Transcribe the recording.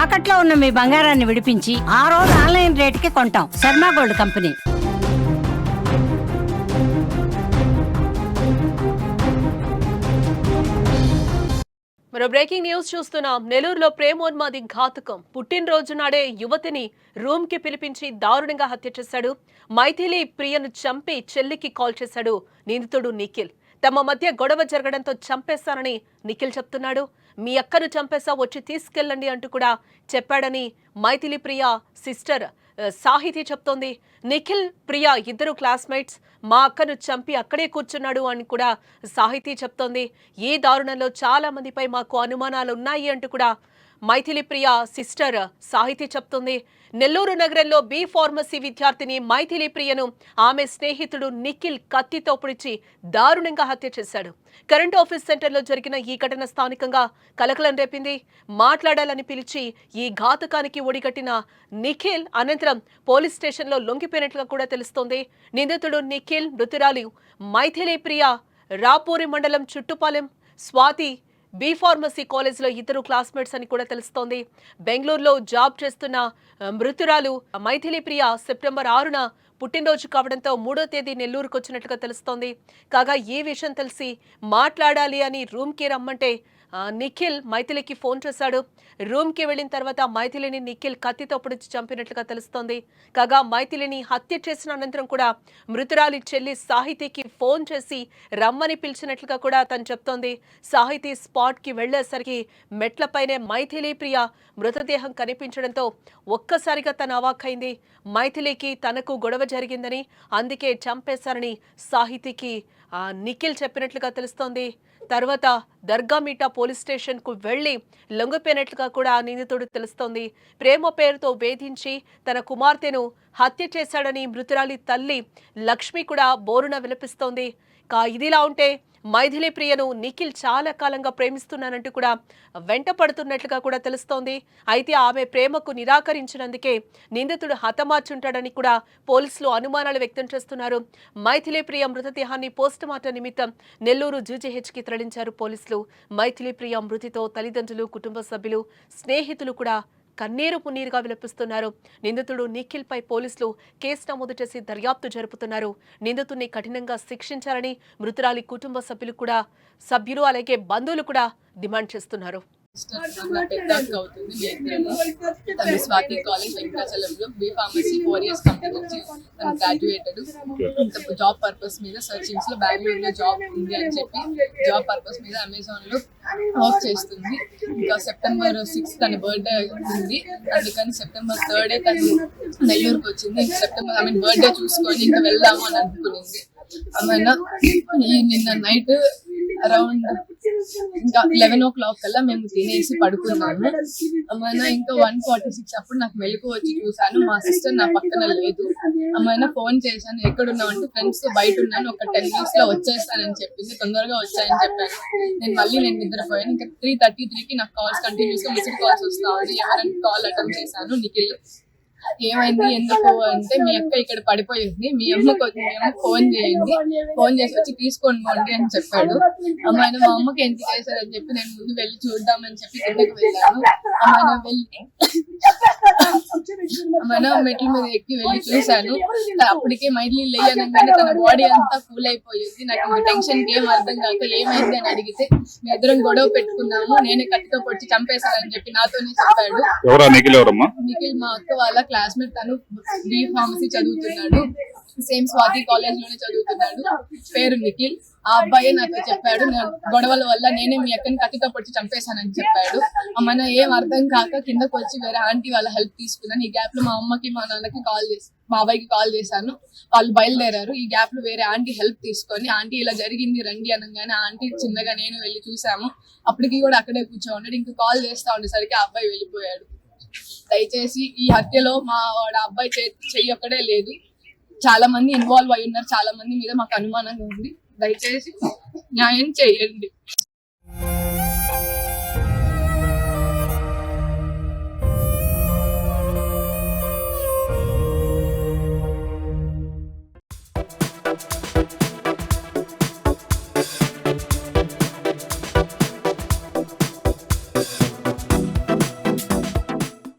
తాకట్లో ఉన్న మీ బంగారాన్ని విడిపించి ఆ రోజు ఆన్లైన్ రేటుకి కొంటాం. Sharma gold company. మరో బ్రేకింగ్ న్యూస్ చూస్తున్నాం. నెల్లూరులో ప్రేమోన్మాది ఘాతుకం. పుట్టినరోజు నాడే యువతిని రూమ్ కి పిలిపించి దారుణంగా హత్య చేశాడు. మైథిలి ప్రియను చంపి చెల్లికి కాల్ చేశాడు నిందితుడు నిఖిల్. తమ మధ్య గొడవ జరగడంతో చంపేస్తానని నిఖిల్ చెప్తున్నాడు. మీ అక్కను చంపేసా, వచ్చి తీసుకెళ్ళండి అంటూ కూడా చెప్పాడని మైథిలి ప్రియ సిస్టర్ సాహితి చెప్తోంది. నిఖిల్, ప్రియ ఇద్దరు క్లాస్మేట్స్. మా అక్కను చంపి అక్కడే కూర్చున్నాడు అని కూడా సాహితి చెప్తోంది. ఈ దారుణంలో చాలా మందిపై మాకు అనుమానాలు ఉన్నాయి అంటూ కూడా మైథిలి ప్రియ సిస్టర్ సాహితి చెప్తుంది. నెల్లూరు నగరంలో బి ఫార్మసీ విద్యార్థిని మైథిలి ప్రియను ఆమె స్నేహితుడు నిఖిల్ కత్తితో పొడిచి దారుణంగా హత్య చేశాడు. కరెంట్ ఆఫీస్ సెంటర్లో జరిగిన ఈ ఘటన స్థానికంగా కలకలం రేపింది. మాట్లాడాలని పిలిచి ఈ ఘాతుకానికి ఒడిగట్టిన నిఖిల్ అనంతరం పోలీస్ స్టేషన్లో లొంగిపోయినట్లుగా కూడా తెలుస్తోంది. నిందితుడు నిఖిల్, మృతురాలు మైథిలి ప్రియ రాపూరి మండలం చుట్టుపాలెం స్వాతి బి ఫార్మసీ కాలేజ్లో ఇద్దరు క్లాస్మేట్స్ అని కూడా తెలుస్తోంది. బెంగళూరులో జాబ్ చేస్తున్న మృతురాలు మైథిలి ప్రియ సెప్టెంబర్ 6న పుట్టినరోజు కావడంతో 3వ తేదీ నెల్లూరుకు వచ్చినట్లుగా తెలుస్తోంది. కాగా ఈ విషయం తెలిసి మాట్లాడాలి అని రూమ్కి రమ్మంటే నిఖిల్ మైథిలికి ఫోన్ చేశాడు. రూమ్కి వెళ్ళిన తర్వాత మైథిలిని నిఖిల్ కత్తితో పొడిచి చంపినట్లుగా తెలుస్తోంది. కాగా మైథిలిని హత్య చేసిన అనంతరం కూడా మృతురాలి చెల్లి సాహితికి ఫోన్ చేసి రమ్మని పిలిచినట్లుగా కూడా తను చెప్తోంది. సాహితి స్పాట్కి వెళ్లేసరికి మెట్లపైనే మైథిలి ప్రియ మృతదేహం కనిపించడంతో ఒక్కసారిగా తను అవాక్కైంది. మైథిలికి తనకు గొడవ జరిగిందని, అందుకే చంపేశారని సాహితికి నిఖిల్ చెప్పినట్లుగా తెలుస్తోంది. తర్వాత దర్గామీట పోలీస్ స్టేషన్ కు వెళ్లి లొంగిపోయినట్లుగా కూడా నిందితుడు తెలుస్తోంది. ప్రేమ పేరుతో వేధించి తన కుమార్తెను హత్య చేశాడని మృతురాలి తల్లి లక్ష్మి కూడా బోరున విలపిస్తోంది. ఇదిలా ఉంటే మైథిలి ప్రియను నిఖిల్ చాలా కాలంగా ప్రేమిస్తున్నానంటూ కూడా వెంట పడుతున్నట్లుగా కూడా తెలుస్తోంది. అయితే ఆమె ప్రేమకు నిరాకరించినందుకే నిందితుడు హతమార్చుంటాడని కూడా పోలీసులు అనుమానాలు వ్యక్తం చేస్తున్నారు. మైథిలి ప్రియ మృతదేహాన్ని పోస్టుమార్టం నిమిత్తం నెల్లూరు జీజీహెచ్కి తరలించారు పోలీసులు. మైథిలి ప్రియ మృతితో తల్లిదండ్రులు, కుటుంబ సభ్యులు, స్నేహితులు కూడా కన్నీరు పున్నీరుగా విలపిస్తున్నారు. నిందితుడు నిఖిల్ పై పోలీసులు కేసు నమోదు చేసి దర్యాప్తు జరుపుతున్నారు. నిందితుడిని కఠినంగా శిక్షించాలని మృతురాలి కుటుంబ సభ్యులు అలాగే బంధువులు కూడా డిమాండ్ చేస్తున్నారు. తను స్వాతి కాలేజ్ వెంకటాచలంలో బి ఫార్మసీ 4 years కంప్లీట్ వచ్చి తను గ్రాడ్యుయేటెడ్. జాబ్ పర్పస్ మీద సర్చింగ్స్ లో బెంగళూరులో జాబ్ ఉంది అని చెప్పి జాబ్ పర్పస్ మీద అమెజాన్ లో వర్క్ చేస్తుంది. ఇంకా సెప్టెంబర్ 6 తన బర్త్డే ఉంది, అందుకని సెప్టెంబర్ 3 తను నెల్లూరుకి వచ్చింది. సెప్టెంబర్ బర్త్డే చూసుకొని ఇంకా వెళ్దాము అని అనుకునింది. నిన్న నైట్ అరౌండ్ ఇంకా 11 o'clock కల్లా మేము తినేసి పడుకున్నాము. ఇంకా 1:46 అప్పుడు నాకు మెలకు వచ్చి చూసాను. మా సిస్టర్ నా పక్కన లేదు. ఫోన్ చేశాను, ఎక్కడున్నావు అంటే ఫ్రెండ్స్ తో బయట ఉన్నాను, ఒక 10 minutes లో వచ్చేస్తానని చెప్పింది. తొందరగా వచ్చాయని చెప్పాను. నేను నిద్రపోయాను. ఇంకా 3:33కి నాకు కాల్స్ కంటిన్యూస్ గా మిస్డ్ కాల్స్ వస్తా ఉంది. ఎవరైనా కాల్ అటెండ్ చేశాను. నిఖిల్ ఏమైంది ఎందుకు అంటే, మీ అక్క ఇక్కడ పడిపోయింది, మీ అమ్మకు ఫోన్ చేయండి, ఫోన్ చేసి వచ్చి తీసుకొని పోండి అని చెప్పాడు. మా అమ్మకి ఎంత చేశారని చెప్పి నేను ముందు వెళ్ళి చూద్దామని చెప్పి కిందకి వెళ్ళాను. మెట్ల మీద ఎక్కి వెళ్ళి చూశాను. అప్పటికే మైథిలి లేయనగానే తన బాడీ అంతా కూల్ అయిపోయింది. నాకు ఇంకా టెన్షన్ కి ఏం అర్థం కాక ఏమైంది అని అడిగితే, మీ ఇద్దరం గొడవ పెట్టుకున్నాము, నేనే కత్తితో పొడిచి చంపేశానని చెప్పి నాతోనే చెప్పాడు. నిఖిల్ మా అక్క వాళ్ళ క్లాస్మేట్. తను బి ఫార్మసీ చదువుతున్నాడు, సేమ్ స్వాతి కాలేజ్ లోనే చదువుతున్నాడు. పేరు నిఖిల్. ఆ అబ్బాయి నాకు చెప్పాడు, గొడవల వల్ల నేనే మీ అక్కని కత్తితో పొడిచి చంపేశానని చెప్పాడు. ఏం అర్థం కాక కిందకు వచ్చి వేరే ఆంటీ వాళ్ళ హెల్ప్ తీసుకున్నాను. ఈ గ్యాప్ లో మా అమ్మకి మా నాన్నకి కాల్ చేసి మా అబ్బాయికి కాల్ చేశాను. వాళ్ళు బయలుదేరారు. ఈ గ్యాప్ లో వేరే ఆంటీ హెల్ప్ తీసుకొని, ఆంటీ ఇలా జరిగింది రండి అనగానే ఆంటీ చిన్నగా నేను వెళ్ళి చూసాము. అప్పటికి కూడా అక్కడే కూర్చోన్నాడు. ఇంకా కాల్ చేస్తా ఉండేసరికి ఆ అబ్బాయి వెళ్ళిపోయాడు. దయచేసి ఈ హత్యలో మా అబ్బాయి చెయ్యి ఒక్కడే లేదు, చాలా మంది ఇన్వాల్వ్ అయి ఉన్నారు. చాలా మంది మీద మాకు అనుమానంగా ఉంది. దయచేసి న్యాయం చేయండి.